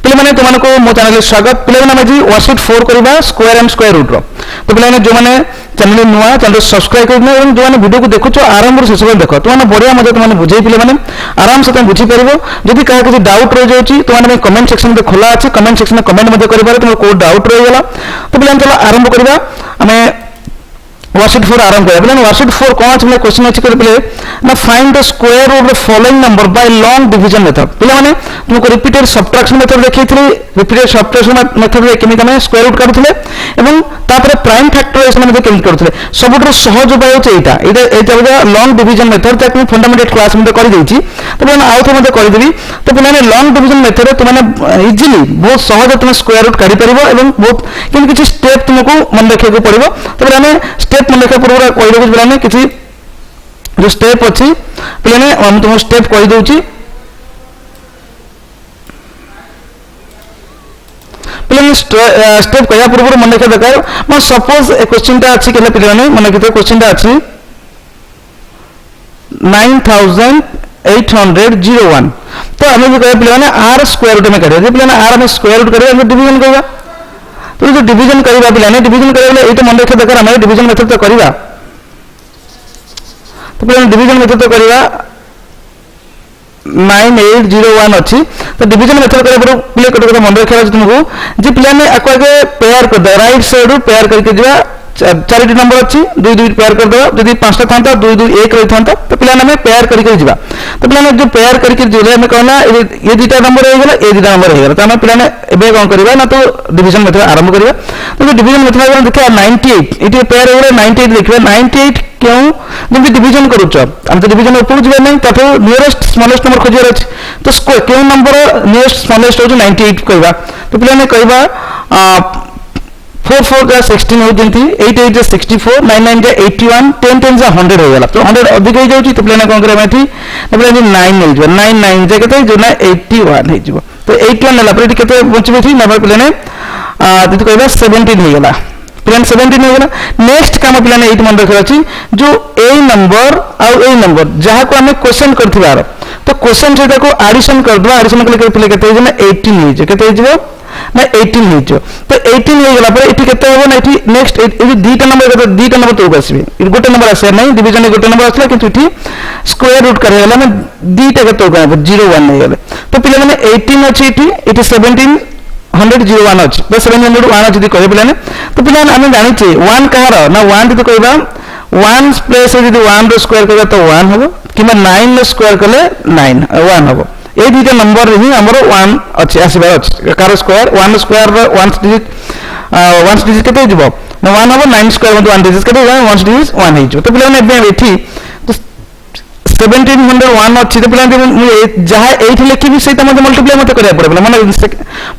ପିଲାମାନେ ତୁମମାନଙ୍କୁ ମୋ ଚ୍ୟାନେଲରେ ସ୍ୱାଗତ। ପିଲାମାନେ ଆମେ ଆଜି ୱାର୍କସିଟ୍ 4 କରିବା ସ୍କୋୟାର ଆଣ୍ଡ ସ୍କୋୟାର ରୁଟ୍ର। ତ ପିଲାମାନେ ଯେଉଁମାନେ ଚ୍ୟାନେଲ ନୂଆ ଚ୍ୟାନେଲ ସବସ୍କ୍ରାଇବ କରିବେ ଏବଂ ଯେଉଁମାନେ ଭିଡ଼ିଓକୁ ଦେଖୁଛ ଆରମ୍ଭରୁ ଶେଷ ପର୍ଯ୍ୟନ୍ତ ଦେଖ, ତୁମମାନେ ବଢ଼ିଆ ମଧ୍ୟ ତୁମମାନେ ବୁଝେଇ ପିଲାମାନେ ଆରାମସେ ତୁମେ ବୁଝିପାରିବ। ଯଦି କାହାର କିଛି ଡାଉଟ୍ ରହିଯାଉଛି ତୁମମାନେ ପାଇଁ କମେଣ୍ଟ ସେକ୍ସନ ଖୋଲା ଅଛି, କମେଣ୍ଟ ସେକ୍ସନରେ କମେଣ୍ଟ ମଧ୍ୟ କରିପାରେ ତୁମର କେଉଁ ଡାଉଟ୍ ରହିଗଲା। ତ ପିଲାମାନେ ଚାଲ ଆରମ୍ଭ କରିବା। ଆମେ वर्कशीट 4 आरंभ करें। पिलाने वर्कशीट 4 कौन अच्छे क्वेश्चन अच्छे कर पिले ना find the square root of following number by long division method. पिला माने तुमको रिपीटेड सब्ट्रैक्शन मेथड देखैथिले, रिपीटेड सब्ट्रैक्शन मेथड रे केमि तमे स्क्वायर रूट काढुथिले एवं तापर प्राइम फैक्टराइजेशन मध्ये केमि काढुथिले। सबुठु सहज उपाय होचे एटा लॉन्ग डिवीजन मेथड ताकि फंडामेंटल क्लास मध्ये कर देछि। तो पिलाने आउथ मध्ये कर देबी। तो पिलाने लॉन्ग डिवीजन मेथड तुमने इजीली बहुत सहज तुम स्क्वायर रूट काढी परिबो एवं बहुत किन किछि स्टेप तुमको मन रखिया को पड़िबो। तो पिलाने स्टेप मन रखा पूर्व कहि देबो। पिलाने किछि जो स्टेप अछि पिलाने हम तुम स्टेप कहि दउछि। पिलाने स्टेप कया पूर्व मन रखा दरकार। मैं सपोज ए क्वेश्चन ता अछि केले पिलाने मन रखिते क्वेश्चन ता अछि 9801। तो हमें भी कहे पिलाने r स्क्वायर रूट में करिए। जे पिलाने r में स्क्वायर रूट करिए हम डिवीजन करबा। तो जो डिवीजन करबा पिलाने डिवीजन करबा एटा मन रखा दरकार। हम डिवीजन मेथड तो करबा। तो पिलाने डिवीजन मेथड तो करबा 9801 अछि। तो डिवीजन मेथड करे पर प्ले कट मन रखा अछि तुमको जे पिलाने आको आगे पेयर कर दे। राइट साइड रो पेयर करके दिबा। 4टी नंबर अच्छी 2 2 पेयर कर दो। यदि 5टा था 2 2 1 रही था तो पिलाने हमें पेयर करके जीवा। तो पिलाने जो पेयर करके जीले हमें कहना ये दुटा नंबर हो गला, ये दुटा नंबर हो गला। तो हमें पिलाने एबे कोन करबा ना तो डिवीजन मेथड आरंभ करबा। तो डिवीजन मेथड अगर देखा 98 इटी पेयर हो गला 98 लिखबा। 98 क्यों जब डिवीजन करूछ हम तो डिवीजन ऊपर जीवा नहीं तो नियरेस्ट स्मॉलेस्ट नंबर खोजिया अछि। तो स्क्वायर क्यों नंबर नियरेस्ट स्मॉलेस्ट हो 98 कहबा। तो पिलाने कहबा 4 4 का 16 हो जंती 8 8 जा 64 9 9 जा 81 10 10 जा 100 हो गला। तो 100 अधिक हो जाउची। तो पिलाने कोन करे मैठी पिलाने 9 मिल जो 9 9 जा केते जो ना 81 हे जो। तो 81 नेला पर केते बचबे थी ना पिलाने जति कहबा 17 हो गला। पिलाने 17 हो गला। नेक्स्ट काम पिलाने 8 मन रखा अछि जो ए नंबर आ ए नंबर जहा को हमें क्वेश्चन करथिबार। तो क्वेश्चन से को एडिशन कर दवा। एडिशन करले पिले केते हो ना 18 हो जो केते हो ना 18 हो जो। तो 18 हो गला पर एठी केते हो ना एठी नेक्स्ट ए दुटा नंबर केते दुटा नंबर तो आसीबे। गोटे नंबर आसे नहीं डिवीजन गोटे नंबर आसला किंतु एठी स्क्वायर रूट करे गला ना दुटा केते हो 01 हो गले। तो पिले माने 18 अछि एठी 17 101 अछि। तो 701 जदी कहे पिलाने तो पिलाने हम जानि छै 1 कहार ना 1 जदी कहबा 1 प्लेस जदी 1 रो स्क्वायर करबा तो 1 हबो किबा 9 रो स्क्वायर करले 9 1 हबो। ए दुटा नंबर रे ही हमरो 1 अछि आसीबा अछि। Car square 1 square rho 1 digit केते जिवो ना 1 हबो 9 स्क्वायर मत 1 डिजिट केते 1 डिजिट 1 हे जो। तो पिलाने एबे एठी 1701 अच्छी। तो पिला जहाँ ये लिखी से मल्टीप्लाई मत करा पड़े। मैंने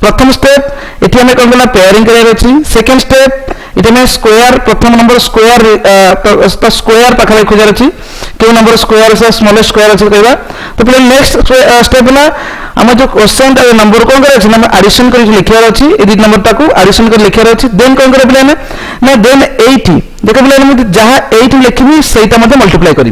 प्रथम स्टेप ये हमें कौन करना पेयरिंग करार। सेकेंड स्टेप ये हमें स्क्वायर प्रथम नंबर स्क्वायर तो स्क्वायर पाखे खोजार अच्छी क्यों नंबर स्क्वायर से स्मॉलेस्ट स्क्वायर अच्छे कहवा। तो पिला नेक्स्ट स्टेप है आम जो क्वेश्चन नंबर कौन कर एडिशन कर लिखार अच्छी ये नंबर टाक एडिशन कर लिखार अच्छी। देन कौन कर पिला ना देन 80 देख पिला जहाँ 8 लिखी से मल्टीप्लाई करी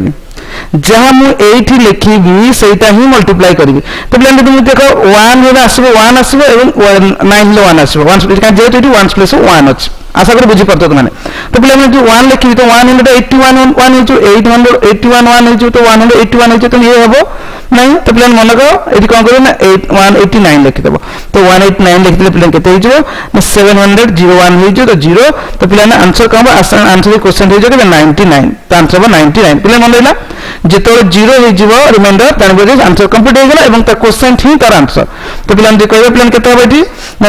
जहाँ मुझे लिखी सेटा ही मल्टीप्लाई करी। तो पिला देख 1 आसो 1 आसो 9 1 आसो 1 जेहेतु 1 प्लस 1 अच्छी आशा कर बुझी पार्थ मैंने। तो पिला जो 1 लिखी तो 181 1 881 1 हो तो 181 हो तो ये हम नहीं। तो पिला मन ये कौन कर 189 लिखिदेव। तो 189 लिखिदे पिला के 701 हो तो 0। तो पिला आंसर कौन आंसर क्वेश्चन हो 99। तो आंसर हम 99। पिला मन रहा जिते 0 हो रिमाइंडर जान आंसर कंप्लीट हो गला और क्वेश्चन ही तार आंसर। तो पिला कह पिला के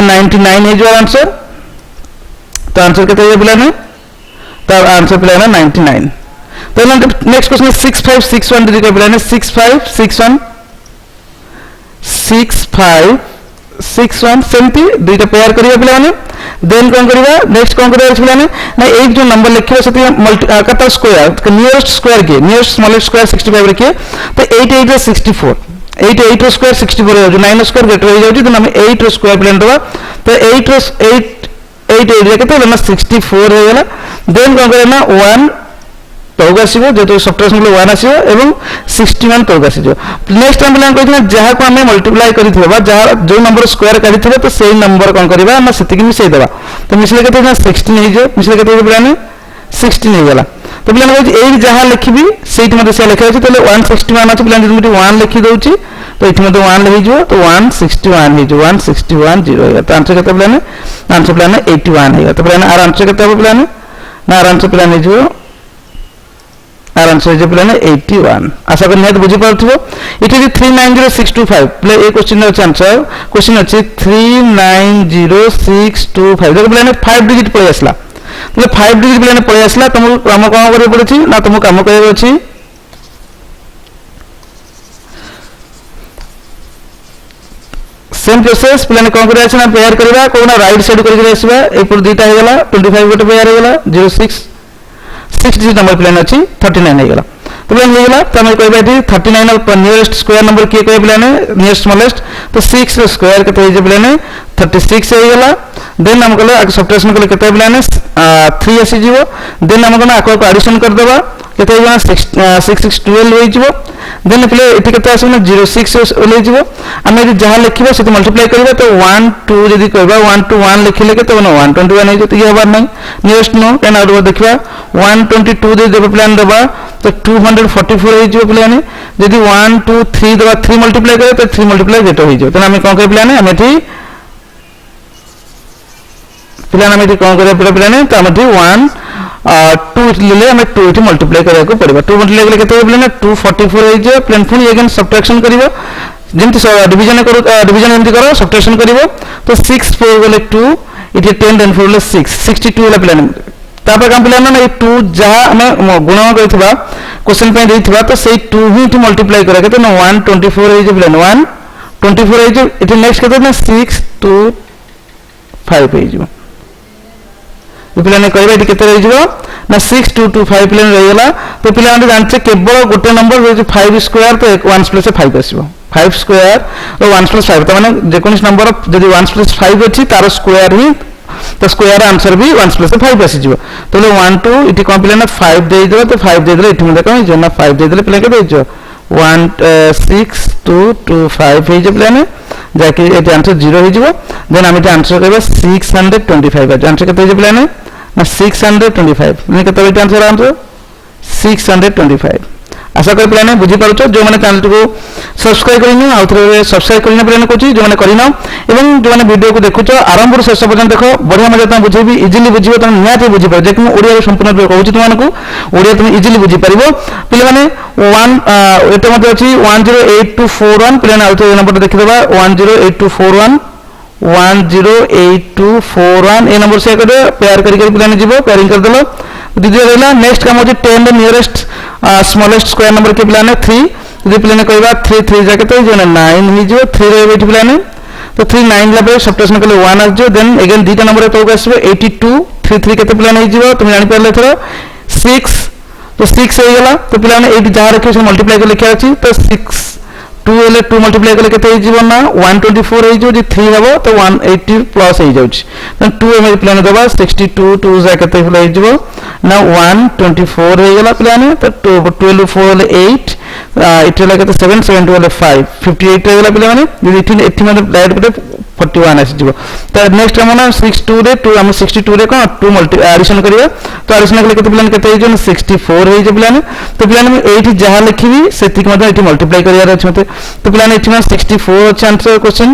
99 हो आंसर। तो आंसर केते पिला ने तार आंसर पिला 99। तो नेक्स्ट क्वेश्चन 6561 दे पिला ने 6561 6561 सेमती दुईटा पेयर करिया पिला ने। देन कौन करबा नेक्स्ट कौन करबा पिला ने ना एक जो नंबर लिखियो सेती मल्टी स्क्वायर नियरेस्ट स्क्वायर के नियरेस्ट स्मॉलेस्ट स्क्वायर 65 रखिए। तो 8 8 रे 64 8 8 रो स्क्वायर 64 हो जो 9 स्क्वायर ग्रेटर हो जाउची। तो हम 8 रो स्क्वायर प्लान दबा। तो 8 रो 8 8 8 के तो 64 हो गला। देन कौन करना 1 तौक आसो जेहतु सब्ट्राक्शन कले 1 आसो एवं 61 तौक आसीजो नेक्स्ट हम पिला कहथिना जहा को हमें मल्टीप्लाई करिथिबा बा जहा जो नंबर स्क्वायर करिथिबा तो सेही नंबर कोन करबा ना सेति कि मिसै देबा तो मिसले केते ना 16 हे जो मिसले केते पिला ने 16 हे गेला तो पिला कहै एई जहा लिखिबी सेही मते से लिखा अछि तले 161 अछि पिला जदि 1 लिखि दउची तो इथे मते 1 लिखि जो तो 161 हे जो 161 0 हे तो आंसर केते पिला ने आंसर पिला ने 81 हे तो पिला ने आर आंसर केते पिला ने ना आर आंसर पिला ने जो आर आंसर जो पिला ने 81 आशा कर नियत बुझी पाउथिबो it is 390625 play a question no answer question अछि 390625 देखो पिला ने 5 डिजिट पळे आसला तो 5 डिजिट पिला ने पळे आसला तुम काम कोन करे पड़छि ना तुम काम करे अछि सेम प्रोसेस पिला ने कोन करे अछि ना पेयर करबा कोना राइट साइड करके आसीबा ए पर दुईटा हे गेला 25 गोटे पेयर हे गेला 06 6 डिजिट नंबर प्लान अछि 39 हे गेला तो प्लान हे गेला त हम कहबा एठी 39 ऑफ नियरेस्ट स्क्वायर नंबर के कहबा प्लान नियरेस्ट स्मॉलेस्ट तो 6 रो स्क्वायर केते हे जे प्लान 36 हे गेला देन हम कहले आके सब्ट्रैक्शन करले केते प्लान 3 आसी जीवो देन हम कहना आको एडिशन कर देबा केते हे जाना 6 12 होई जीवो देन प्ले एठी केते आसी ना 06 ओले जीवो हम एठी जहां लिखिबो सेते मल्टीप्लाई करबा तो 1 2 यदि कहबा 1 to 1 लिखिले केते बनो 121 हे जते ये हबार नै नियरेस्ट नो केना और देखबा 122 दे देबा प्लान देबा तो 244 हे जीवो प्लान यदि 1 2 3 देबा 3 मल्टीप्लाई करे तो 3 मल्टीप्लाई जेतो हे जीवो तो हम कोन करे प्लान हम एठी प्लान हम एठी कोन करे प्लान तो हम एठी 1 2 ले हमें 2 इट मल्टीप्लाई करिया को पड़िबा 2 मल्टीप्लाई करले केते प्लान 244 हे जे प्लान फुल अगेन सब्ट्रैक्शन करिवो जेंति डिवीजन करो डिवीजन एंती करो सब्ट्रैक्शन करिवो तो 6 4 गले 2 इट 10 10 4 ले 6 62 वाला प्लान तापर काम प्लान ना 2 जहा हमें गुणा करथिबा क्वेश्चन पे देथिबा तो सेही 2 ही इट मल्टीप्लाई करे केते ना 124 हे जे प्लान 124 हे जे इट नेक्स्ट केते ना 6 2 5 हे जे पिला ने कहबा इट केते रहि जिवो ना 6225 पिला रहि गेला तो पिला ने जानछे केवल गोटे नंबर हो जे 5 स्क्वायर तो 1 प्लस 5 आसीबो 5 स्क्वायर और 1 प्लस 5 तो माने जे कोन नंबर जदि 1 प्लस 5 अछि तार स्क्वायर ही तो स्क्वायर आंसर भी 1 प्लस 5 आसी जिवो तो 1 2 इट कोन पिला ना 5 दे दियो तो 5 दे दिले इठ में देखो जे ना 5 दे दिले पिला के देजो 1 6 2 2 5 हे जे पिला ने जाके एट आंसर 0 हे जिवो देन हम एट आंसर करबा 625 आंसर केते जे पिला ने 625 ने केते बेट आंसर आंसर 625 आशा कर प्लान बुझी पारुछ जो माने चैनल को सब्सक्राइब करिनो आ थरे सब्सक्राइब करिनो प्लान कोची जो माने करिनो एवं जो माने वीडियो को देखुछ आरंभ रो शेष पर्यंत देखो बढ़िया मजा तुम बुझेबी इजीली बुझिबो तुम नियाते बुझी पार जे कि ओडिया रो संपूर्ण रूप कहूची तुम मानकु ओडिया तुम इजीली बुझी परिबो पिले माने 1 एते मते अछि 108241 प्लान आ थरे नंबर देखि देबा 108241 108241 ए नंबर से करे पेयर करके प्लान जीवो पेयरिंग कर देलो दीदी रहला नेक्स्ट काम होची 10 the nearest smallest square number के प्लान है 3 दीदी प्लान कहबा 3 3 जाके तो जो 9 ही जो 3 रे बेट प्लान है तो 3 9 लेबे सब्ट्रैक्शन करले 1 आ जो देन अगेन दीटा नंबर तो आसीबो 82 3 3 केते प्लान है जीवो तुम जानि परले थरो 6 तो 6 हो गेला तो प्लान 8 जहां रखे से मल्टीप्लाई कर लिखा अछि तो 6 2 ले 2 मल्टीप्लाई करले केते हो जीवो ना 124 हो जो 3 हबो तो 180 प्लस हो जाउछ देन 2 एम प्लान देबा 62 2 जा केते हो जीवो ना 124 हो गेला प्लान तो 12 4 ले 8 इट ले केते 7 7 2 ले 5 58 हो गेला प्लान यदि 18 मतलब डायरेक्ट केते 41 आसी जीवो तो नेक्स्ट हम ना 62 रे 2 हम 62 रे को 2 मल्टी एडिशन करियो तो एडिशन करले केते प्लान केते हो जो 64 हो जे प्लान तो प्लान में 8 जहां लिखिबी सेति के मतलब एठी मल्टीप्लाई करियार अछि मते तो प्लान एठी में 64 अछि आंसर क्वेश्चन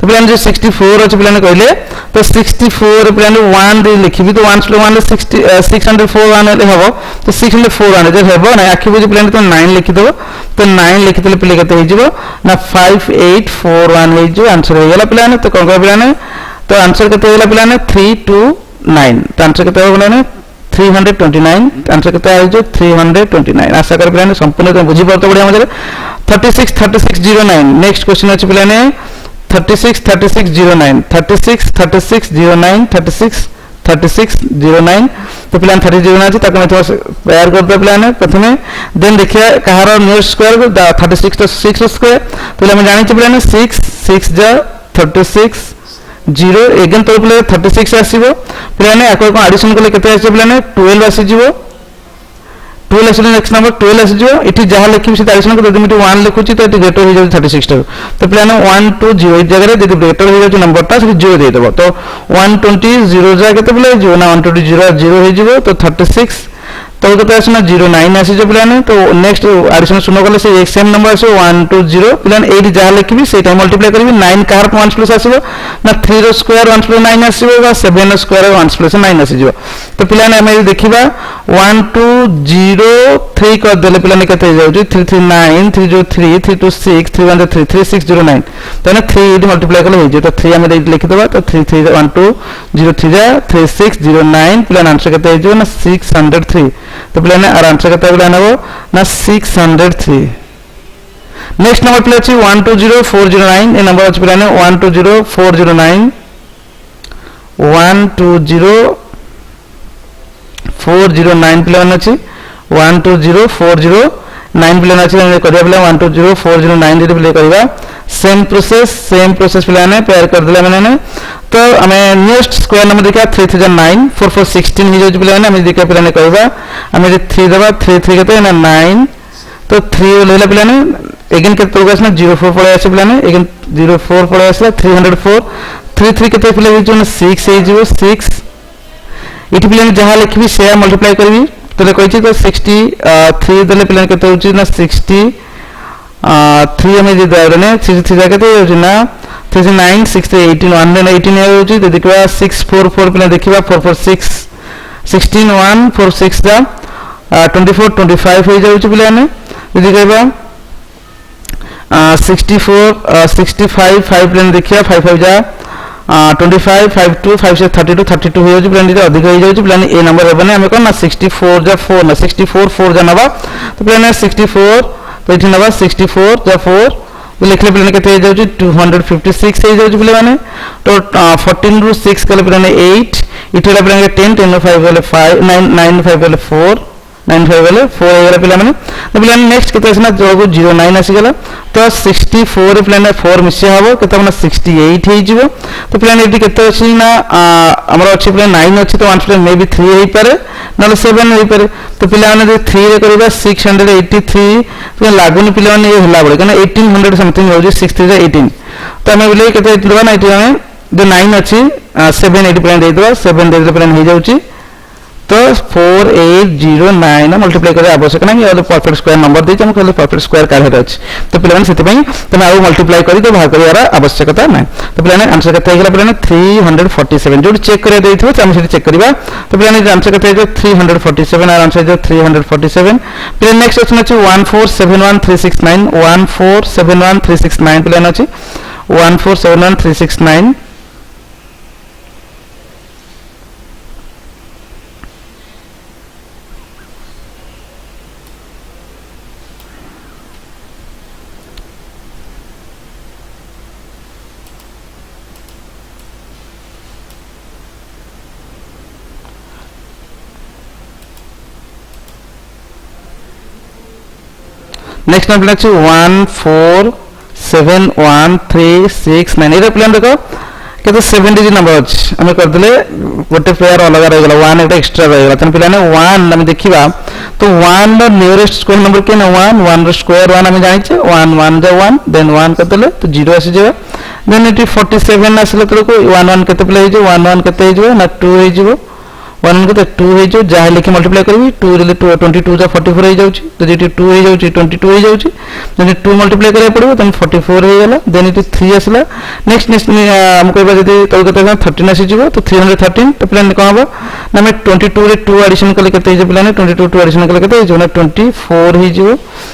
तो प्लान जो 64 अछि प्लान कहले तो 64 प्लान 1 दे लिखिबी तो 1 + 1 ले 60 604 1 ले हबो तो 604 1 जे हबो ना आखि बुझी प्लान तो 9 लिखि दबो तो 9 लिखि देले प्ले केते हो जिवो ना 5841 हो जो आंसर हो गेला प्लान तो कोन प्लान तो आंसर केते हो गेला प्लान 329 तो आंसर केते हो प्लान 329 आंसर केते आइ जो 329 आशा कर प्लान संपूर्ण तुम बुझी परतो बढ़िया मजे 36 3609 नेक्स्ट क्वेश्चन अछि प्लान 36 3609 36 3609 36 3609 तो प्लान 30 अछि ताको मैं तैयार करते प्लान प्रथमे देन देखिए कहार नियरेस्ट स्क्वायर 36 तो 6 स्क्वायर तो हम जानि छी प्लान 6 6 जा 36 0 अगेन तो प्ले 36 आसीबो प्लान आको एडिशन करले केते आसी प्लान 12 आसी जीवो 12 ଆସିଲେ ନେକ୍ସଟ ନମ୍ବର 12 ଆସିଯିବ ଏଠି ଯାହା ଲେଖିବି ସେ ଆଡିସନ କରି ଯଦି ମୁଁ 1 ଲେଖୁଛି ତ ଏଠି ଗ୍ରେଟର ହେଇଯାଉଛି 36 ଠାରୁ ତ ପିଲାମାନେ 1 2 0 ଏଇ ଜାଗାରେ ଯଦି ଗ୍ରେଟର ହେଇଯାଉଛି ନମ୍ବରଟା ସେଠି 0 ଦେଇଦେବ ତ 120 0 ଜାଗା କେତେ ପିଲା ହେଇଯିବ ନା 120 0 ହେଇଯିବ ତ 36 तो केते आसना 09 आसी जो पिलाने तो नेक्स्ट एडिशन सुनो गले से सेम नंबर आसो 120 पिलाने एडी जहा लिखबी सेटा मल्टीप्लाई करबी 9 कार 1 प्लस आसीबो ना 3 रो स्क्वायर 1 प्लस 9 आसीबो बा 7 रो स्क्वायर 1 प्लस 9 आसी जो तो पिलाने हम देखिबा 1203 कर देले पिलाने केते जाउची 339 303 326 313 3609 तो ना 3 एडी मल्टीप्लाई करले हो जे तो 3 हम लिखि देबा तो 331203 जा 3609 पिलाने आंसर केते जो ना 603 तो पिलाने आंसर केते पिलाने हो ना 603 नेक्स्ट नंबर प्ले अछि 120409 ए नंबर अछि पिलाने 120409 120409 पिलाने अछि 120409 पिलाने अछि हम करिया पिला 120409 जे प्ले करबा सेम प्रोसेस पिलाने पेयर कर देले माने तो हमें नेक्स्ट स्क्वायर नंबर देखा 3009 4416 हो जाय पिलाने हम देखा पिलाने कहबा हम जे 3 देबा 3 3 केते ना 9 तो 3 लेला पिलाने अगेन केते प्रोग्रेस ना 04 पळे आसे पिलाने अगेन 04 पळे आसे 304 3 3 केते पिला हो ना 6 हे जिवो 6 इति पिलाने जहा लिखबी से मल्टीप्लाई करबी तो कहछि तो 63 देले पिलाने केते होछि ना 60 3 हमें जे दाने 63 जाके तो होछि ना 39 60 18 118 होछि तो देखबा 644 पिला देखिबा 446 16 1 46 जा 24 25 हो जाउछि पिलाने यदि कहबा 64 65 5 पिलाने देखिया 5 5 जा 25 52 5 से 32 32 हो जाउछि पिलाने जे अधिक हो जाउछि पिलाने ए नंबर हेबने हम कोन ना 64 जा 4 ना 64 4 जा नबा तो पिलाने 64 तो इठी नबा 64 जा 4 तो लिखले पिलाने केते हो जाउछि 256 हो जाउछि पिलाने तो 14 रु 6 कले पिलाने 8 इठला पिलाने 10 10 5 वाले 5 9 9 5 वाले 4 9 5 वाले 4 हो गला पिलाने तो पिलाने नेक्स्ट केते आसना जो 09 आसी गला तो 64 पिलाने 4 मिसे हबो केते हमना 68 हे जिवो तो पिलाने एटी केते अछि ना हमर अछि पिलाने 9 अछि तो 1 प्लस मे बी 3 हे पारे नले 7 हे पारे तो पिलाने जे 3 रे करबा 683 तो लागुनी पिलाने ये होला बळे कना 1800 समथिंग हो जे 6 3 18 तो हम बोले केते दिलबा ना एटी हमें जो 9 अछि 7 एटी पिलाने दे देबा 7 दे दे पिलाने हे जाउची तो 4809 मल्टीप्लाई करे आवश्यक नहीं और परफेक्ट स्क्वायर नंबर दे हम कहले परफेक्ट स्क्वायर काढे अछि तो पिलाने सेति पई तमे आउ मल्टीप्लाई करी तो भाग करियार आवश्यकता नहीं तो पिलाने आंसर केते हेगला पिलाने 347 जो चेक करे देइथो हम सेति चेक करिबा तो पिलाने आंसर केते जो 347 और आंसर जो 347 पिलाने नेक्स्ट क्वेश्चन अछि 1471369 1471369 पिलाने अछि 1471369 नेक्स्ट नंबर अछि 1471369 एरा प्लान देखो केते 7 डिजिट नंबर अछि हम कर देले गोटे पेयर अलग रह गेला 1 एटा एक्स्ट्रा रह गेला तन पिलाने 1 हम देखिबा तो 1 रो नियरेस्ट स्क्वायर नंबर के ना 1 रो स्क्वायर 1 हम जानि छे 1 1 जा 1 देन 1 कर देले तो 0 आसी जेबा देन इटी 47 आसले तो 1 1 केते प्ले हे जो 1 1 केते हे जो ना 2 हे जो 1 केते 2 हे जो जहा लिखि मल्टीप्लाई करबी 2 रे 22 जा 44 हे जाउची तो जेटी 2 हे जाउची 22 हे जाउची जने 2 मल्टीप्लाई करे पड़बो तन 44 हे गेला देन इटी 3 आसला नेक्स्ट हम कहबा जदी तो केते 13 आसी जिवो तो 313 तो प्लान कोन हबो ना मैं 22 रे 2 एडिशन कले केते हे जे प्लान 22 2 एडिशन कले केते हे जो ना 24 हे जिवो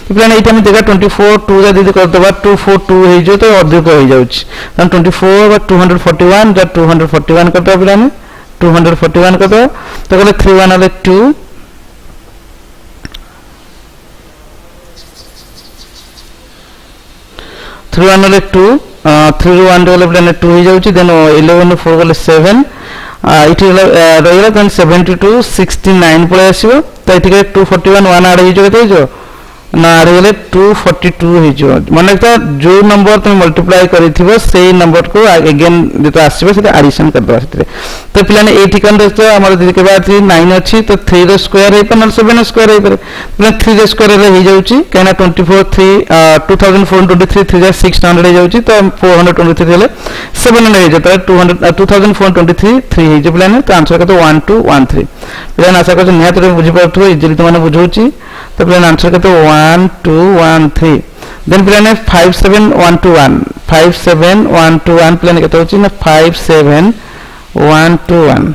तो प्लान एटा हम देखा 24 2 जा दीदी कर दबा 242 हे जो तो अधिक हो जाउची तन 24 बा 241 जा 241 करता प्लान 241 कर दो तो कहले 31 वाले 2 31 वाले 2 31 वाले प्लान 2 हो जाउची देन 11 4 वाले 7 इठी रहिला देन 72 69 पळे आसीबो तो इठी के 241 1 आड हो जो केते जो ना आड़ गले 242 हो मन जो नंबर तुम मल्टीप्लाई कर से नंबर को अगेन जो आसो से एडिशन करदे से तो पे ये कौन देखते आम देखा 9 अच्छी तो 3 स्क्वायर हो पारे ना 7 स्क्वायर हो पारे पे 3 स्क्वायर हो जाऊँगी कहीं 2423 3 600 हो जाऊँगी तो 423 हेल्ले 700 हो जाए 2423 3 हो पे तो आंसर के 1213 पे आशा कर निहत बुझीपार इजिली तुमने बुझाऊँ तो पे आंसर के 1213 देन पे 57121 57121 पे के 57121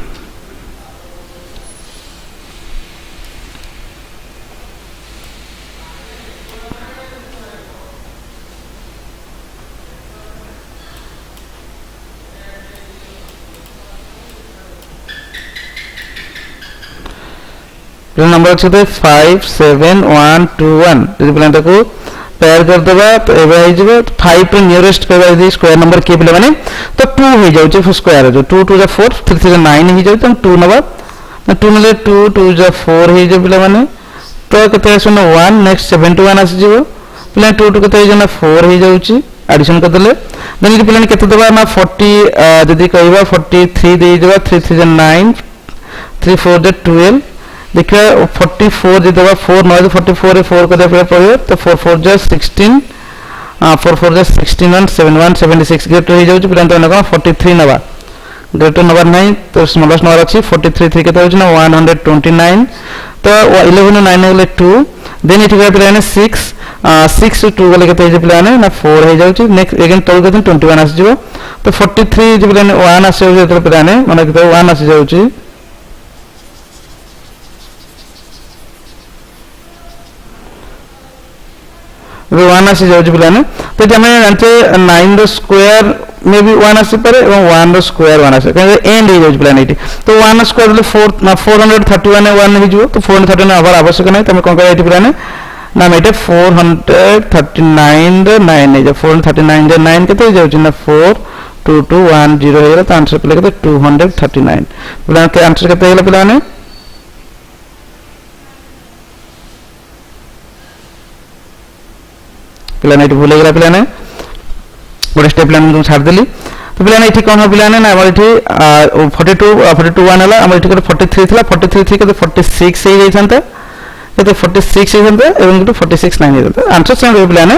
नंबर अच्छे 57121 जो पे को पेयर करदे तो ये 5 नियरेस्ट कर स्क्वायर नंबर किए पे मैंने तो 2 हो जाए स्क्वायर जो 2 2 4 3 3 9 हो जाए 2 नवा 2 ना 2 2 4 हो जाए पे मैंने तो केते 1 नेक्स्ट 71 आसीज पे 2 2 के 4 हो जाऊँगी एडिशन करदे देन ये पे केते देबा ना 40 जदि कहबा 43 दे देबा 3 3 9 3 4 12 देखिए 44 जो देवा 4 नॉइज 44 रे 4 करदे पड़े तो 4 4 जा 16 4 4 जा 16 71 76 ग्रेट हो जाउछ प्लान तो ना 43 नवा ग्रेट नंबर नहीं तो स्मॉलेस्ट नंबर अछि 43 3 केते होछ ना 129 तो 11 9 गले 2 देन इठ गले प्लान 6 6 2 गले केते जे प्लान ना 4 हो जाउछ नेक्स्ट अगेन तो 21 आसी जिवो तो 43 जे प्लान 1 आसे जे प्लान माने केते 1 आसी जाउछ 1 आसी जाउछ पिलाने तो जे हमें जानते 9 रो स्क्वायर में भी 1 आसी पारे और 1 रो स्क्वायर 1 आसे कहे एंड हो जाउछ पिलाने एटी तो 1 स्क्वायर ले 431 है 1 हो जिवो तो 431 आवर आवश्यक नहीं तमे कोन करे एटी पिलाने ना मेटे 439 रे 9 है जो 439 रे 9 केते हो जाउछ ना 42210 हो गला तो आंसर पे केते 239 पिलाने के आंसर केते होला पिलाने पिलाने ये भूल गला पिलाने गोटे स्टेप प्लान तुम छाड़ देली तो पिलाने ये कौन हो पिलाने ना आम ये 42 42 1 है आम ये 43 था 43 थी के 46 हो जाता केते 46 हो जाता एवं 46 9 हो जाता आंसर सेम रहे पिलाने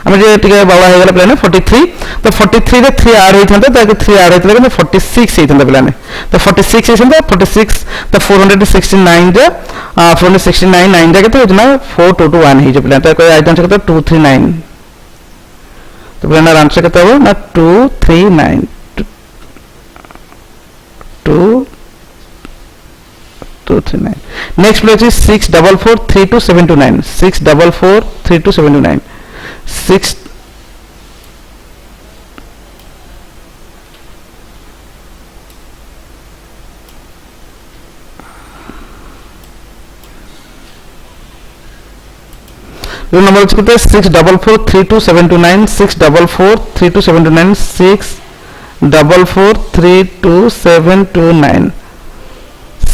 आम जे टिके बाबा हो गला पिलाने 43 तो 43 रे 3 ऐड होइथांता ताकि 3 ऐड होइतले के 46 होइथांता पिलाने तो 46 होइथांता 46 तो 469 जे 469 9 जे केते होजना 4221 हो जे पिलाने तो कोई आइटम से केते 239 तो पिलाने आंसर केते हो ना 239 239 नेक्स्ट प्लेस इज 6443279 6443279 6 नंबर कितने 6443279 6443279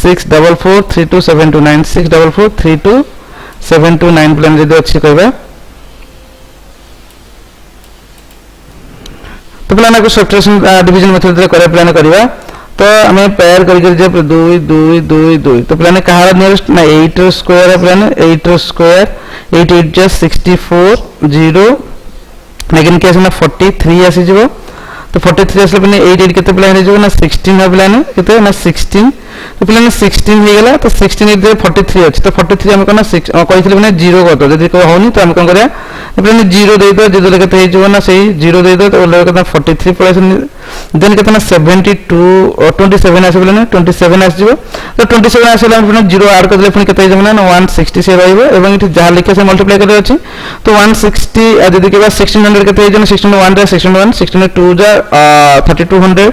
6443279 6443279 6443279 प्लान जदि अच्छी कहबा तो प्लान को सब्ट्रैक्शन डिवीजन मेथड रे करे प्लान करबा तो हमें पेयर करके जे 2 2 2 2 तो प्लान कहार नियरेस्ट ना 8 रो स्क्वायर है प्लान 8 रो स्क्वायर 8 8 just 64 0 लेकिन कैसे ना 43 आसी जीवो तो 43 आसले पे 8 8 केते प्लान जीवो ना 16 है प्लान केते ना 16 तो प्लान 16 हो गला तो 16 इधर 43 अछि तो 43 हम कोना 6 कहिथिले माने 0 करतो जदि को होनी तो हम कोन करिया प्लान 0 दे दो जदि केते हे जीवो ना सही 0 दे दो तो ले केते 43 प्लस देन केते ना 72 27 आसे प्लान 27 आसी जीवो तो 27 आसले हम 0 ऐड कर देले पुनी केते जीवो ना 160 से रहइबो एवं इति जहा लिखे से मल्टीप्लाई करे अछि तो 160 जदि केबा 1600 केते हे जने 1601 रे 1601 1602 जा 3200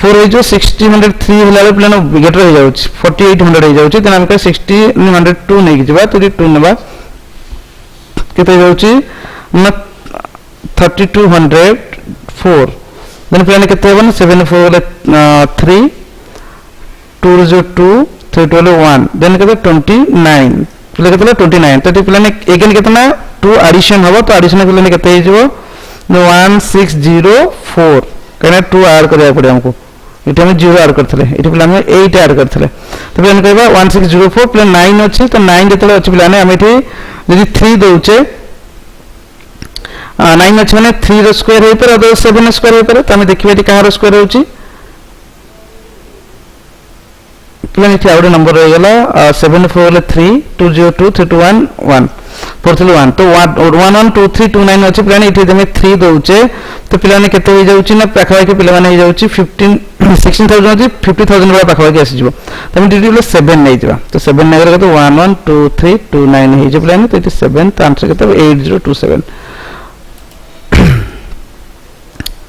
4 हो जो 1603 होला प्लान गेटर हो जाउछ 4800 हो जाउछ त हम का 1602 नै कि जबा तो 2 नबा केते हो जाउछ न 3204 देन प्लान केते होबन 74 होला 3 2 जो 2 3 12 1 देन केते 29 ପିଲା କେତେ 29 ତ ଏଠି ପିଲାମାନେ ଏଗେନ୍ କେତେ ନା 2 ଆଡିସନ ହବ ତ ଆଡିସନ ପିଲାମାନେ କେତେ ହେଇଯିବ 1604 କାହିଁକିନା 2 ଆଡ୍ କରିବାକୁ ପଡ଼ିବ ଆମକୁ ଏଠି ଆମେ 0 ଆଡ୍ କରିଥିଲେ ଏଠି ପିଲା ଆମେ 8 ଆଡ୍ କରିଥିଲେ ତ ପିଲାମାନେ କହିବା 1604 ପିଲା 9 ଅଛି ତ 9 ଯେତେବେଳେ ଅଛି ପିଲାମାନେ ଆମେ ଏଠି ଯଦି 3 ଦଉଛେ 9 ଅଛି ମାନେ 3 ର ସ୍କୋୟାର ହେଇପାରେ ଅଦର 7 ର ସ୍କୋୟାର ହେଇପାରେ ତ ଆମେ ଦେଖିବା ଏଠି କାହାର ସ୍କୋୟାର ହେଉଛି पिलाने एठी आउट नंबर रह गेला 74 ले 3 202 321 1 41 तो 112329 अछि पिलाने एठी जमे 3 दउचे तो पिलाने केते हो जाउची ना पाखा के पिलाने हो जाउची 16000 अछि 50000 वाला पाखा के आसी जिवो तमे डिडी ले 7 नै जिवा तो 7 नै करे तो 112329 हे जे पिलाने तो 7 तो आंसर केते 8027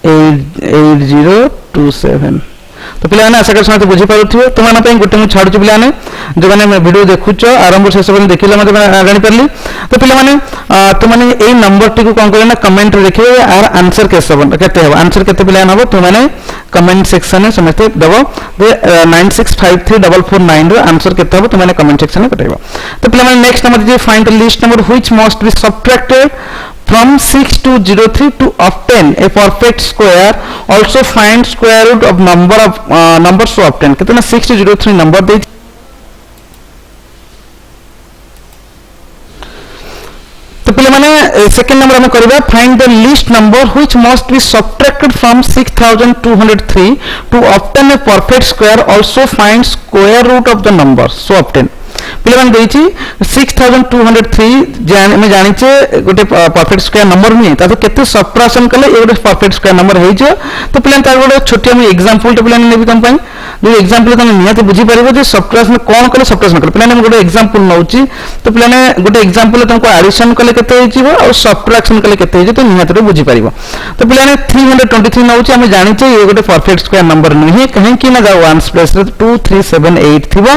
8027 तो पिलाने आशा कर समस्त बुझी पारुथिबे तुमन पे गोटे मु छाडुची पिलाने जो माने वीडियो देखुचो आरंभ शेष पन देखिले मते जानि परली तो पिलाने तुमने ए नंबर टी को कोन करे ना कमेंट रे देखिबे आर आंसर केते हो आंसर केते पिलाने हो तुमने कमेंट सेक्शन में समस्त दबो 9653449 रो आंसर केते हो तुमने कमेंट सेक्शन में कटेबो तो पिलाने next number J find the list number which must be subtracted from 6 to 03 to obtain a perfect square also find square root of numbers to obtain कितना 6 to 03 नंबर दे तो पहले माने सेकंड नंबर हम करबा find the least number which must be subtracted from 6203 to obtain a perfect square also find square root of the number so obtain पिले मान देछि 6203 में जानि छे गोटे परफेक्ट स्क्वायर नंबर नहीं ता तो केते सबट्रैक्शन कले ए गोटे परफेक्ट स्क्वायर नंबर हे जो तो पिले तार गोटे छोटी हम एग्जांपल तो पिले नेबी तम पई जो एग्जांपल तुम नियत बुझी परिबो जे सबट्रैक्शन कोन कले सबट्रैक्शन कले पिले गोटे एग्जांपल नउची तो पिले गोटे एग्जांपल तुमको एडिशन कले केते हे जिवो और सबट्रैक्शन कले केते हे जो तो नियत रे बुझी परिबो तो पिले 323 नउची हम जानि छे ए गोटे परफेक्ट स्क्वायर नंबर नहीं कहीं कि ना 1 प्लेस रे 2378 थिबो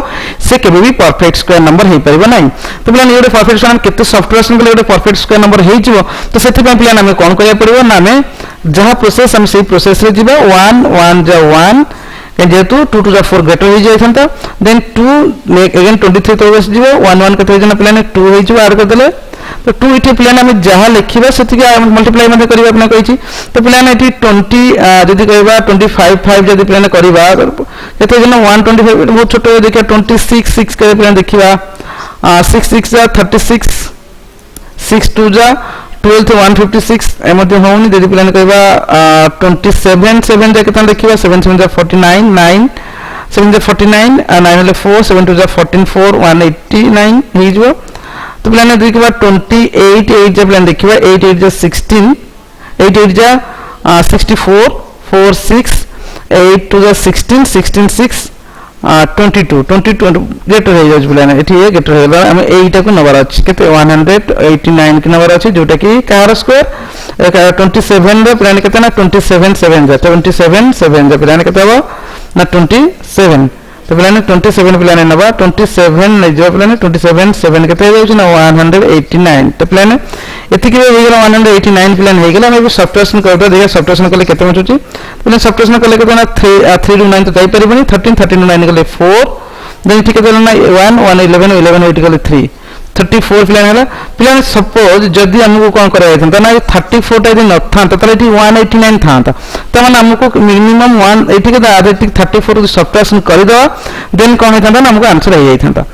से केबे भी परफेक्ट स्क्वायर नंबर हे परिबो नै तो पिलाने ये परफेक्ट स्क्वायर केते सबट्रैक्शन कले ये परफेक्ट स्क्वायर नंबर हे जिवो तो सेति पे पिलाने हमें कोन करिया परिबो ना हमें जहां प्रोसेस हम सेही प्रोसेस रे जिबो 1 1 जा 1 जेतु 2 टू जा 4 ग्रेटर हो जाय थांता देन 2 अगेन 23 तो बस जिवो 1 1 केते जना पिलाने 2 हे जिवो ऐड कर देले तो 2 इथे पिलाने हम जहां लिखिबा सेति के मल्टीप्लाई मध्ये करिबा अपना कहिछि तो पिलाने एठी 20 जदी कहबा 25 5 जदी पिलाने करिबा केते जना 125 बहुत छोटो देखिया 26 6 के पिलाने देखिबा 6 6 जा 36 6 2 जा 12 to 156 एमध्ये होउनी जदी पिलाने कहबा 27 7 जा केतना देखिबा 7 7 जा 49 9 7 जा 49 9 ले 4 7 2 जा 14 4 189 हे जो तो पिलाने देखिबा 28 8 जा पिलाने देखिबा 8 8 जा 16 8 8 जा 64 4 6 8 2 जा 16 16 6 22 गेटर हो जाय पिलाने एठी ए गेटर होला हम एटा को नंबर अछि केते 189 के नंबर अछि जोटा कि कार स्क्वायर 27 रे पिलाने केते ना 27 7 जा 27 7 जा पिलाने केते हो ना 27 तो पिलाने 27 पिलाने नबा 27 नै जो पिलाने 27 7 केते हो जाय ना 189 तो पिलाने एति के हो गेला 189 पिलाने हो गेला हम सबट्रैक्शन करबा देखा सबट्रैक्शन कले केते मचुची पिलाने सबट्रैक्शन कले केते ना 3 टू 9 तो जाई परिबनी 13 13 9 कले 4 देन ठीक है ना 1 1 11 11 8 कले 3 34 पिलाने हला पिलाने सपोज जदी हमको कोन करा जायता ना 34 टा यदि न था तो एठी 189 था तो माने हमको मिनिमम 1 एठी के आधे 34 को सबट्रैक्शन कर दो देन कोन हेता ना हमको आंसर हो जायता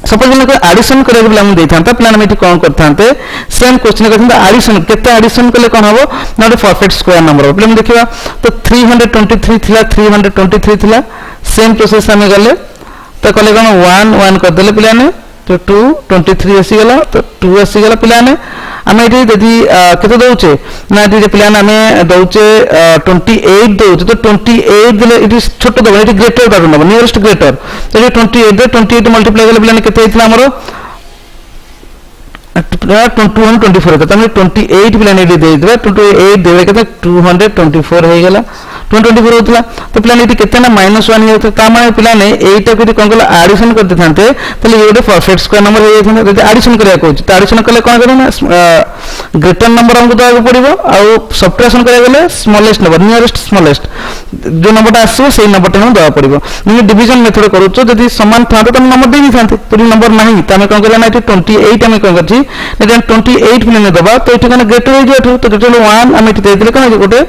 सपोज हमको एडिशन करे के हम देथांता प्लान में कोन करथांते सेम क्वेश्चन करथांता एडिशन केते एडिशन कले कोन हबो ना परफेक्ट स्क्वायर नंबर हो प्लान देखिबा तो 323 थिला 323 थिला सेम प्रोसेस हमें गले तो कले कोन 1 1 कर देले प्लान तो 2 23 आसी गला तो 2 आसी गला प्लान हमें एठी यदि केते दोचे ना यदि प्लान हमें दोचे 28 दोचे तो 28 दिले इट इज छोटो दबो इट ग्रेटर दबो नंबर नियरेस्ट ग्रेटर तो 28 मल्टीप्लाई करले प्लान केते हितला हमरो 224 होता तमे 28 प्लान एडी दे देबे 28 देबे केते 224 हो गेला 224 होतला तो प्लान एडी केते ना -1 होता ता माने प्लान एटा को कोन कला एडिशन कर देथांते तले एडे परफेक्ट स्क्वायर नंबर हो जाथांते जदि एडिशन करिया कोच तो एडिशन कले कोन करे ना ग्रेटर नंबर हमको देबा पड़िबो आ सबट्रैक्शन करिया गेले स्मॉलेस्ट नंबर नियरेस्ट स्मॉलेस्ट जो नंबरटा आसो सेही नंबरटा हम दवा पड़िबो जे डिवीजन मेथड करूचो जदि समान थाते त नंबर दे थाते तो नंबर नाही त हम कोन करला ना 28 हम कोन करछि देन 28 प्लेन दबा तो एठी कने ग्रेटर हो जो तो ग्रेटर 1 हम एठी दे दिले कने गोटे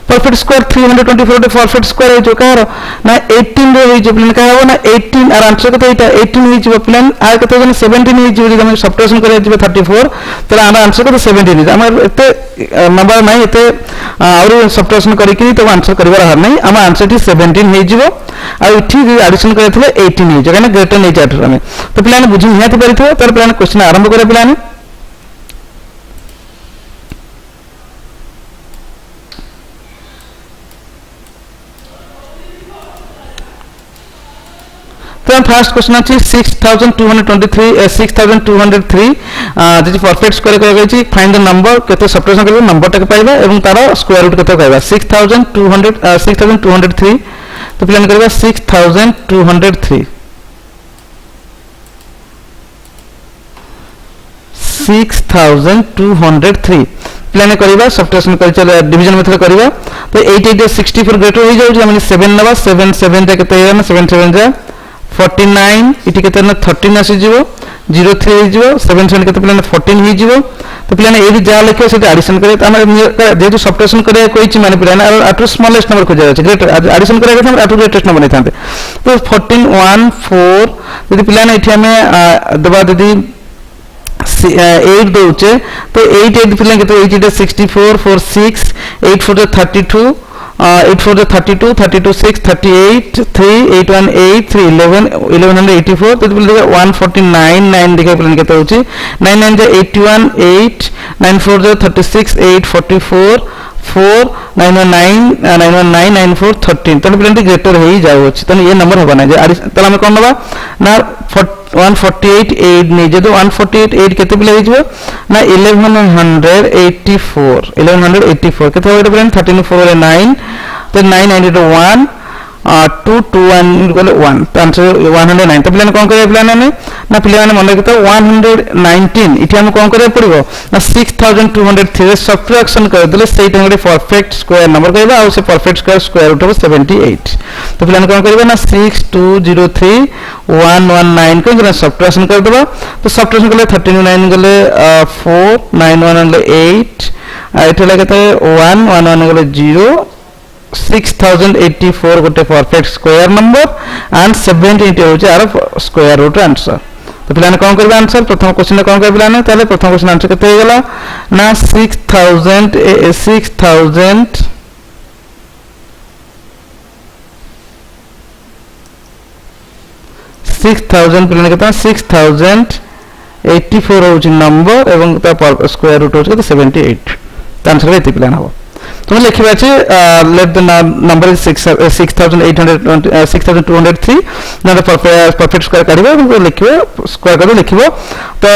परफेक्ट स्क्वायर 324 गोटे परफेक्ट स्क्वायर हो जो कार ना 18 रे हो जो प्लेन का हो ना 18 आर आंसर कते एटा 18 हो जो प्लेन आ कते जने 17 हो जो हम सब्ट्रैक्शन करे जो 34 तो आम आंसर कते 17 हम एते नंबर नाही एते और सब्ट्रैक्शन करी कि तो आंसर करबा रहर नहीं हम आंसर टी 17 हो जिवो आ इठी एडिशन करे थले 18 हो जो कने ग्रेटर नहीं चाट हमें तो प्लान बुझी निहाती परिथो तर प्लान क्वेश्चन आरंभ करे प्लान तो फर्स्ट क्वेश्चन अछि 6223 6203 जे परफेक्ट स्क्वायर करे गई छी फाइंड द नंबर केते सब्ट्रैक्शन करबो नंबर तक पाइबा एवं तार स्क्वायर रूट केते कहबा 6203 तो प्लान करबा 6203 6203 प्लान करबा सब्ट्रैक्शन कर चले डिवीजन मेथड करबा तो 88 64 ग्रेटर हो जाउ माने 7 नबा 7 7 ता केते ना 7 7 जा 49 इटी केते ना 13 आसी जीवो 03 हो जीवो 7 7 केते प्लान 14 हो जीवो तो प्लान ए जा लिखे से एडिशन करे त हम जेतु सब्ट्रैक्शन करे कोइची माने प्लान अटू स्मॉलेस्ट नंबर खोजा छै ग्रेटर एडिशन करे हम अटू ग्रेटेस्ट नंबर नै थाते तो 14 1 4 यदि प्लान एठी हमें दबा ददी 8 दोचे तो 8 प्लान केते 8 64 4 6 8 4 32 8 4 32 32 6 38 3 8 1 8 3 11 1184 तो बोल 149 9 देखा प्लान केते होची 9 9 जे 81 8 9 4 जे 36 8 44 4 919 919 94 13 तो प्लान ग्रेटर हो ही जाओ अछि तो ये नंबर होबा ना जे त हम कोन नबा ना 148 8 नहीं जे 148 8 केते प्ले हो ना 1184 केते हो प्लान 13 4 9 तो 9 1 2 2 1 1 तो आंसर 109 तो प्लान कोन करे प्लान ने ना प्लान मन रखता 119 इठी हम कोन करे पड़िबो ना 6203 सब्ट्रैक्शन कर देले सेही टाइम परफेक्ट स्क्वायर नंबर कहबा और से परफेक्ट स्क्वायर स्क्वायर रूट हो 78 तो प्लान कोन करबा ना 6203 119 को सब्ट्रैक्शन कर देबा तो सब्ट्रैक्शन करले 39 गले 4 91 गले 8 एठी लगते 1 11 गले 0 6084 गोटे परफेक्ट स्क्वायर नंबर एंड 78 होचे आर स्क्वायर रूट आंसर तो प्लान कोन करबा आंसर प्रथम क्वेश्चन कोन करबा प्लान ताले प्रथम क्वेश्चन आंसर केते हो गेला ना 6000 प्लान केते 6084 होची नंबर एवं ता स्क्वायर रूट होची 78 तो आंसर केते प्लान हो तो लिखिबा छै लेट द नंबर इज 6203 ना परफेक्ट स्क्वायर काढिबा और लिखिबा स्क्वायर कर लिखिबो तो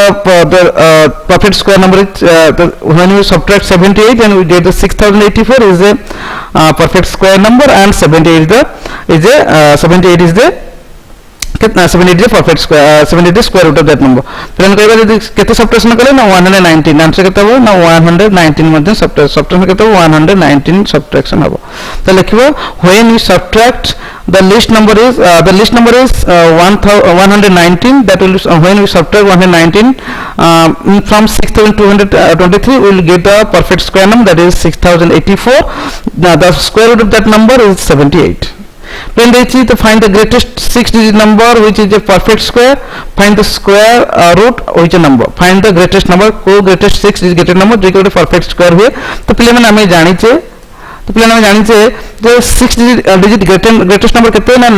perfect square number is when we subtract 78 and we get the 6084 is a perfect square number and 78 is the कितना 78 is perfect square 78 is square root of that number plan करबा यदि केते subtraction करे ना 119 answer केते हो ना 119 मध्ये सब्ट्रैक्शन केते हो 119 सब्ट्रैक्शन हो तो लिखिबो when we subtract the list number is 119 that will when we subtract 119 from 6223 we will get a perfect square number that is 6084 the square root of that number is 78 When they see to find the greatest 6-digit number which is a perfect square, find the square root which a number. Find the greatest number को greatest 6-digit number जो कि perfect square हुए तो पहले मैंने हमें जानी चाहिए तो पहले हमें जानी चाहिए जो 6-digit greatest number कितने ना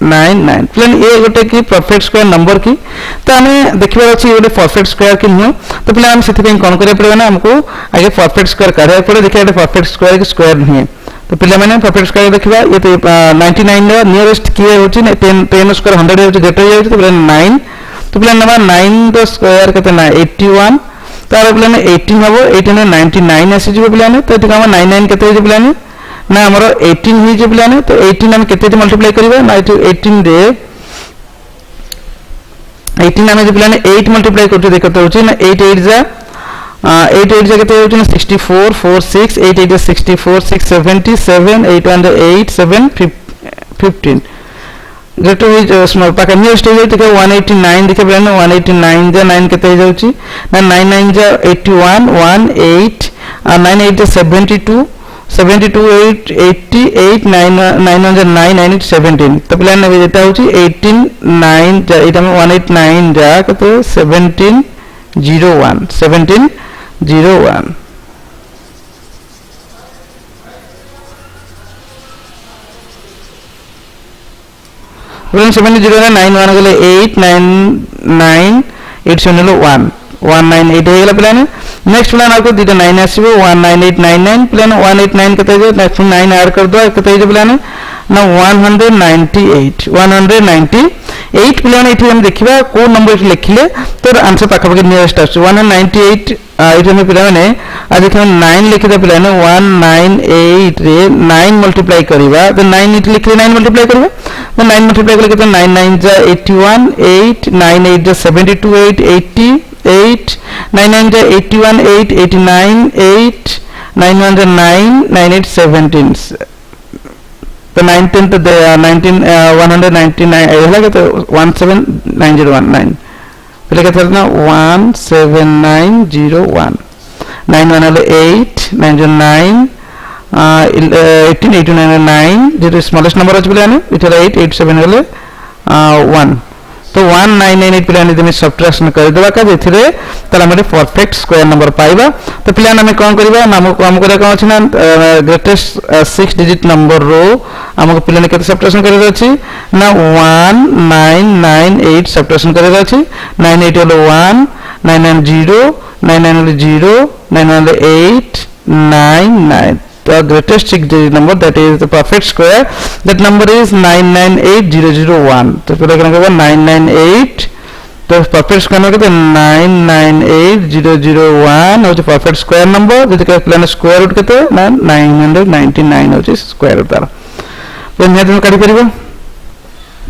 99999 प्लेन ये गोटे की परफेक्ट स्क्वायर नंबर की तो हमें देखिबार अछि गोटे परफेक्ट स्क्वायर कि नो तो पहले हम सेति कोन करे पड़े ना हमको आगे परफेक्ट स्क्वायर काढे पड़े देखिए गोटे परफेक्ट स्क्वायर की स्क्वायर नहीं तो पहले मैंने परफेक्ट स्क्वायर देखिबा ये तो 99 रे नियरेस्ट किए होची ना 10 स्क्वायर 100 होची ग्रेटर होची तो पहले 9 तो पहले नंबर 9 द स्क्वायर केते ना 81 तार पहले 18 हबो 1899 आसी जिवो पहले तो एति हम 99 केते होची पहले ना हमर 18 ही जे प्लान तो 18 हम केते मल्टीप्लाई करबा ना 18 रे 18 हम जे प्लान 8 मल्टीप्लाई करते देखते होची ना 8 8 जा 8 8 जगह तो होची 64 4 6 8 8 64 6 70 7 8 1 8 7 15 ग्रेटर हो स्मॉल पाका नियरेस्ट हो जाए 189 देखे बेला 189 जा 9 केते हो जाउची ना 99 जा 81 1 8 98 जा 72 72 8 88 9 9 जा 9 9 17 तो प्लान ने जेता होची 18 9 जा एटा में 189 जा केते 17 01 17 01 When 709 गले 899 8 1 198 हो गला प्लान नेक्स्ट प्लान आपको दीटा 9 आसीबो 19899 प्लान 189 कते जे नेक्स्ट 9 ऐड कर दो कते जे प्लान ना 198 प्लान एठी हम देखिबा को नंबर लिखिले तो आंसर पाखा पाखी नियरेस्ट आछ 198 एठी हम प्लान ने आज देखिबा 9 लिखिदा प्लान 198 रे 9 मल्टीप्लाई करिबा तो 9 इट लिखले 9 मल्टीप्लाई करबा तो 9 मल्टीप्लाई करले केते 9 9 जा 81 8 9 8 जा 72 8 80 8 9 9 जा 81 8 89 8 9 1 जा 9 9 8 17 तो 19 तो 19 199 एला के तो 17901 पहले क्या था ना 17901 9 1 वाले 8 9 जो 9 18 89 9 जो स्मॉलेस्ट नंबर আছে বলে আনে এটা 8 87 হলে 1 तो 1998 प्लान इदमे सब्ट्रैक्शन कर देबा का जेथिरे तला हमरे परफेक्ट स्क्वायर नंबर पाइबा तो प्लान हमें कोन करबा नाम काम करे कोन अछि ना ग्रेटेस्ट 6 डिजिट नंबर रो हमको प्लान के सब्ट्रैक्शन करे अछि ना 1998 सब्ट्रैक्शन करे अछि 98 hello 1 990 99 0 998 99 the greatest 6 digit number that is the perfect square that number is 998001 तो फिर क्या करेंगे 998 तो perfect square number कितने 998001 हो जो perfect square number जिसे क्या प्लान square root कितने ना 999 हो जो square root तारा तो यहाँ तो क्या करेंगे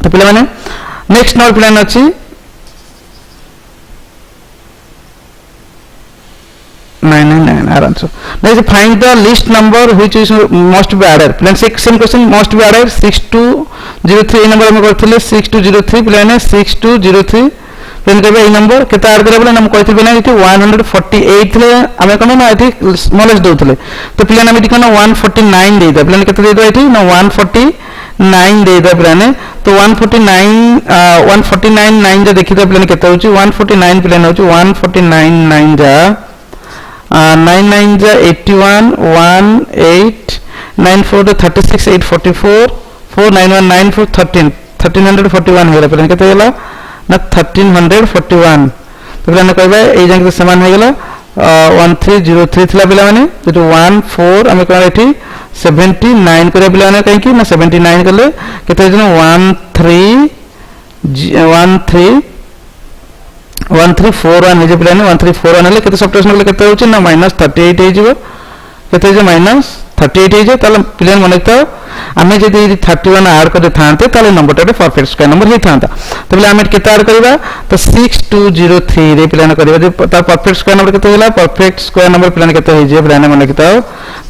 तो प्लान है next नॉट प्लान अच्छी 999 our answer. Now is find the list number which is must be added. Plan same question must be added 6203 number हम करथिले 6203 plan है 6203 plan करबे ई नंबर केता ऐड करबे हम कहथिबे ना इति 148 ले हमें कोन ना इति स्मॉलेस्ट दोथले तो plan हम इति कोन 149 दे दे plan केता दे दो इति ना 149 दे दे plan तो 149 9 जो देखि तो plan केता होची 149 plan होची 149 9 जा 99 जा 81 18 94 to 36 844 49194 13 1341 हेला प्लान केते हेला ना 1341 तो प्लान कहबा ए जांग के समान हे गेला 1303 थिला पिला माने तो 14 हम कहबा एठी 79 करे पिला माने कहीं की ना 79 करले केते जन 1341 हे जे प्लान 1341 हेले केते सब्ट्रैक्शन करले केते होची ना -38 हे जिवो केते जे -38 हे जे ताले प्लान मनैतो आमे जदि 31 ऐड करते थांते ताले नंबर टा परफेक्ट स्क्वायर नंबर हे थांता तो प्लान आमे केते ऐड करबा तो 6203 रे प्लान करबा जे तार परफेक्ट स्क्वायर नंबर केते होला परफेक्ट स्क्वायर नंबर प्लान केते हे जे प्लान मन केते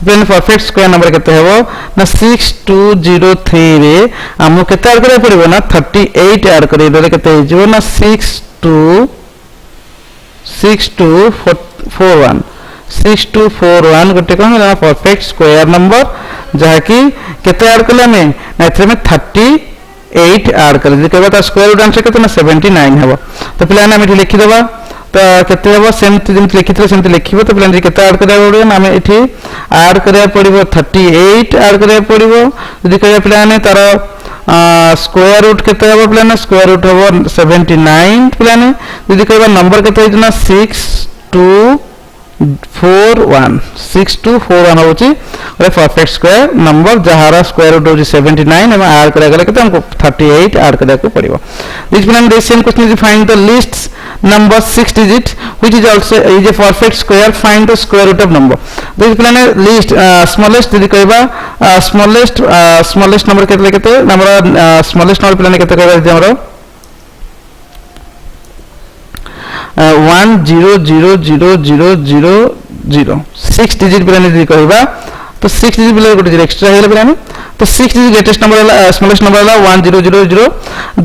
प्लान परफेक्ट स्क्वायर नंबर केते हेबो ना 6203 रे हमो केते ऐड करे पड़िबो ना 38 ऐड करे देले केते हे जो ना 6241 6241 गोटे कोन ना परफेक्ट स्क्वायर नंबर जहा कि केते ऐड करले में ना एथरे में 38 ऐड कर दे केबा ता स्क्वायर रूट आंसर केते ना 79 हेबो तो प्लान हम एठी लिखि देबा तो केते हेबो सेमति जेम लिखिथले सेमति लिखिबो तो प्लान जे केते ऐड करे पड़िबो ना हम एठी ऐड करे पड़िबो 38 ऐड करे पड़िबो जदि कहबा प्लान तार स्क्वायर रूट केते हेबो प्लान स्क्वायर रूट हेबो 79 प्लान जदि कहबा नंबर केते हे ना 6241 होची और perfect square number जहारा square root होची 79 हम ऐड करा गले केते हमको 38 ऐड करा को पड़िबो this plan the same question is find the least number 6 digit which is also is a perfect square find the square root of number this plan list smallest यदि कहबा smallest number केते हमरा smallest number plan केते कहबा जे हमरा 100000 6 digit पिलाने यदि कहबा तो 6 डिजिट पिला गोटे जीरो एक्स्ट्रा हेला पिलाने तो 6 डिजिट ग्रेटेस्ट नंबर है स्मॉलेस्ट नंबर है 100000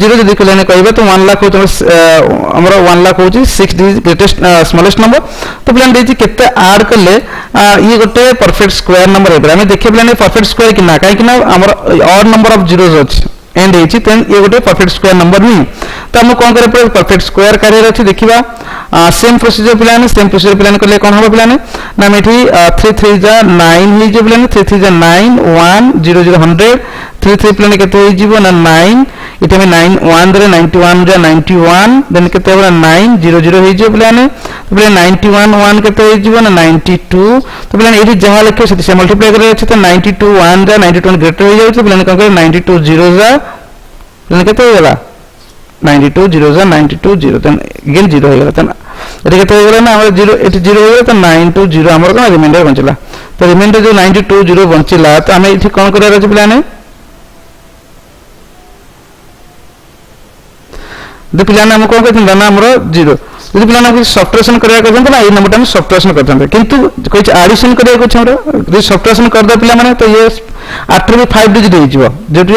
जदि पिलाने कहबा तो 1 लाख हो हमर 1 लाख हो 6 डिजिट ग्रेटेस्ट स्मॉलेस्ट नंबर तो पिलाने देछि केते ऐड करले ये गोटे परफेक्ट स्क्वायर नंबर है हमें देखिए पिलाने परफेक्ट स्क्वायर कि ना काहे कि ना हमर ऑड नंबर ऑफ जीरोस अछि एंड होची तेन ये गोटे परफेक्ट स्क्वायर नंबर नहीं तो हम कोन करे पड़े परफेक्ट स्क्वायर कार्य अछि देखिबा सेम प्रोसीजर पिलाने सेम प्रोसीजर पिलाने करले कोन हो पिलाने ना मेठी 3 3 जा 9 ही जे पिलाने 3 3 जा 9 1 0 0 100 3 3 पिलाने केते हो जीवो ना 9 इते में 9 1 दरे 91 जा 91 देन केते हो 9 0 0 ही जे पिलाने तो पिलाने 91 1 केते हो जीवो ना 92 तो पिलाने एठी जहा लिखो से मल्टीप्लाई करे अछि तो 92 1 जा 92 ग्रेटर हो जाय तो पिलाने कोन करे 92 0 जा पिलाने केते हो गेला 92 0 जा 92 0 देन अगेन 0 हो गेला तन एठी केते हो गेला ना हमर 0 एठी 0 हो गेला तो 920 हमर कोन रिमाइंडर बंचला तो रिमाइंडर जो 920 बंचला तो हमें एठी कोन करे अछि पिलाने दे पिलाने हम कोन करथन ना हमर 0 यदि पिलाने हम सब्ट्रैक्शन करिया करथन ना ए नंबर हम सब्ट्रैक्शन करथन किंतु कोइ एडिशन करिया को छमरा यदि सब्ट्रैक्शन कर दे पिला माने तो ये 8 रे 5 डिजिट हो जिवो जेटी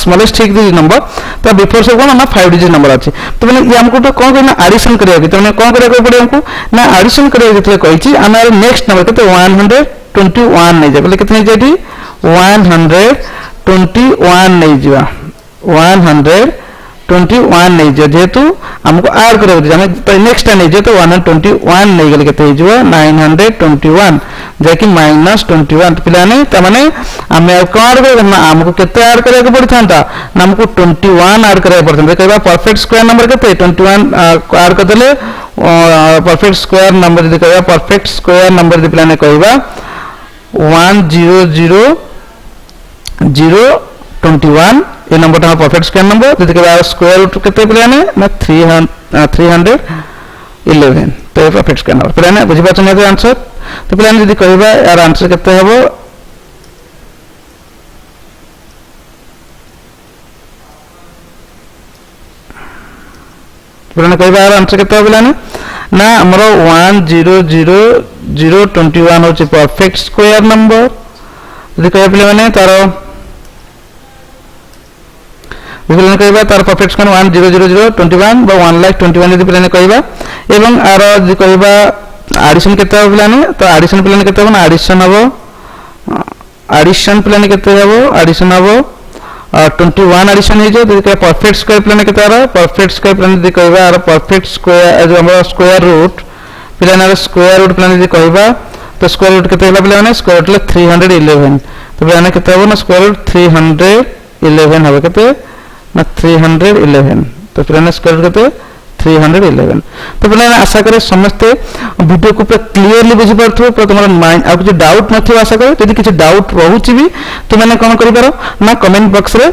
स्मॉलेस्ट ठीक डिजिट नंबर तो बिफोर से कोन ना 5 डिजिट नंबर अछि तो माने ये हमको तो कोन करना एडिशन करिया कि तो माने कोन करिया को पड़े हमको ना एडिशन करिया जतले कहि छी हमारे नेक्स्ट नंबर कते 121 नै जे बोले कितने जेटी 121 नै जिवा 121 नहीं जो जेतु हमको ऐड करे हम तो नेक्स्ट नहीं जो तो 121 नहीं गले केते जो 921 जे कि -21 पिलाने त माने हमें कार्ड करे हमको केते ऐड करे के पड़थांता हमको 21 ऐड करे पड़थांता कहबा परफेक्ट स्क्वायर नंबर केते 21 ऐड कर देले परफेक्ट स्क्वायर नंबर दे कहबा परफेक्ट स्क्वायर नंबर दे पिलाने कहबा 100021 ये नंबर ता परफेक्ट स्क्वायर नंबर जति के स्क्वायर रूट केते पिलाने ना 311 तो ये परफेक्ट स्क्वायर नंबर पिलाने बुझि पाछन ये आंसर तो पिलाने जति कहबा यार आंसर केते हेबो पिलाने कहबा यार आंसर केते हो पिलाने ना हमरो 100021 होची परफेक्ट स्क्वायर नंबर जति कहबा पिलाने तारो पिलाने कहबा तार परफेक्ट स्क्वायर 100021 बा 1,21,000 यदि पिलाने कहबा एवं आर यदि कहबा एडिशन केते हो पिलाने तो एडिशन पिलाने केते हो ना एडिशन पिलाने केते हो एडिशन हबो 21 एडिशन हे जो यदि परफेक्ट स्क्वायर पिलाने केते आरो परफेक्ट स्क्वायर पिलाने यदि कहबा आर परफेक्ट स्क्वायर जो हमर स्क्वायर रूट पिलाने स्क्वायर रूट पिलाने यदि कहबा तो स्क्वायर रूट केते होला पिलाने स्क्वायर रूट 311 तो पिलाने केते हो ना स्क्वायर रूट 311 हबो केते ना 311 तो पिलाने स्क्वायर रूट केते 311 तो पिलाने आशा करे समस्त वीडियो को पूरा क्लियरली बुझी पारथो पर तुम्हारा माइंड आ कुछ डाउट नथि आशा करे यदि किछ डाउट रहउची भी तो माने कोन करि पारो ना कमेंट बॉक्स रे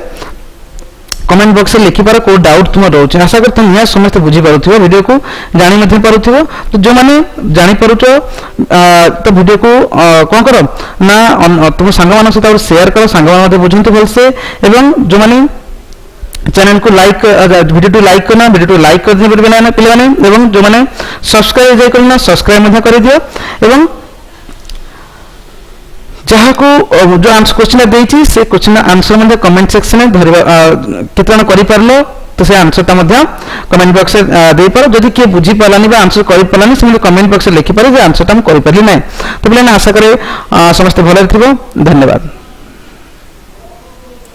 लिखि पारो को डाउट तुम रहउची आशा करे तुम या समस्त बुझी पारुथिबो वीडियो को जानि मथि पारुथिबो तो जो माने जानि पारुछो तो वीडियो को कोन करो ना तुम संग मानन से शेयर करो संग मान मते बुझंतु भलसे एवं जो माने चैनल को लाइक वीडियो को लाइक करना वीडियो को लाइक कर दिए बनाने पिलाने एवं जो माने सब्सक्राइब जे करना सब्सक्राइब मध्य कर दियो एवं जहाँ को जो आंसर क्वेश्चन देछि से क्वेश्चन आंसर मध्य कमेंट सेक्शन में धरबा केतन करि परलो तो से आंसर ता मध्य कमेंट बॉक्स में दे पारो जदि के बुझी पालानी बा आंसर करि पालानी से कमेंट बॉक्स में लिखि पारे जे आंसर ता हम करि परली नै तो पिलाने आशा करे समस्त भले थिबो धन्यवाद।